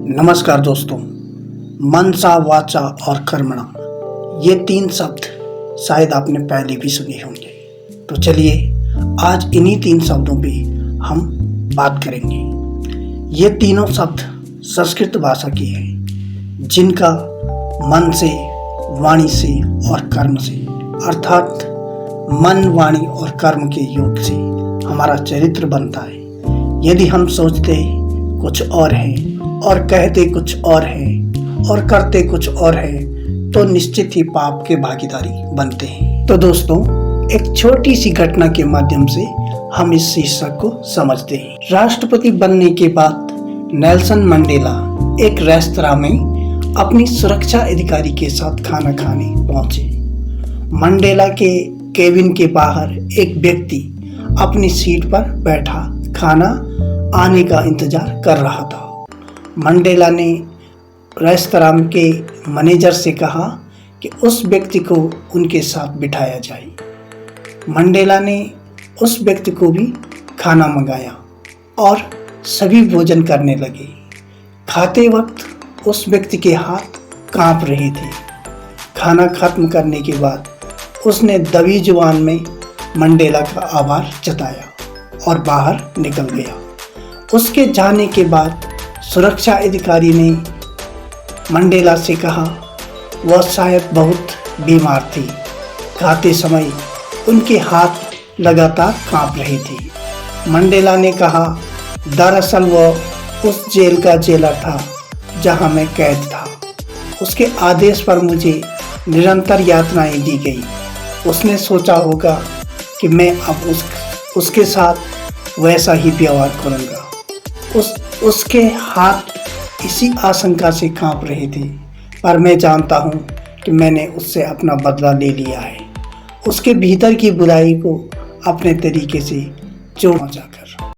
नमस्कार दोस्तों। मनसा, वाचा और कर्मणा, ये 3 शब्द शायद आपने पहले भी सुने होंगे। तो चलिए आज इन्हीं 3 शब्दों पे हम बात करेंगे। ये तीनों शब्द संस्कृत भाषा के हैं, जिनका मन से, वाणी से और कर्म से, अर्थात मन, वाणी और कर्म के योग से हमारा चरित्र बनता है। यदि हम सोचते कुछ और है और कहते कुछ और है और करते कुछ और है तो निश्चित ही पाप के भागीदारी बनते हैं। तो दोस्तों, एक छोटी सी घटना के माध्यम से हम इस शीर्षक को समझते हैं। राष्ट्रपति बनने के बाद नेल्सन मंडेला एक रेस्तरां में अपनी सुरक्षा अधिकारी के साथ खाना खाने पहुंचे। मंडेला के केबिन के बाहर एक व्यक्ति अपनी सीट पर बैठा खाना आने का इंतजार कर रहा था। मंडेला ने रेस्तरां के मैनेजर से कहा कि उस व्यक्ति को उनके साथ बिठाया जाए। मंडेला ने उस व्यक्ति को भी खाना मंगाया और सभी भोजन करने लगे। खाते वक्त उस व्यक्ति के हाथ कांप रहे थे। खाना खत्म करने के बाद उसने दबी जुबान में मंडेला का आभार जताया और बाहर निकल गया। उसके जाने के बाद सुरक्षा अधिकारी ने मंडेला से कहा वह शायद बहुत बीमार थी। खाते समय उनके हाथ लगातार कांप रहे थे। मंडेला ने कहा, दरअसल वह उस जेल का जेलर था जहां मैं कैद था। उसके आदेश पर मुझे निरंतर यातनाएं दी गई। उसने सोचा होगा कि मैं अब उसके साथ वैसा ही व्यवहार करूंगा। उसके हाथ इसी आशंका से कांप रहे थे, पर मैं जानता हूं कि मैंने उससे अपना बदला ले लिया है, उसके भीतर की बुराई को अपने तरीके से जोड़ जाकर।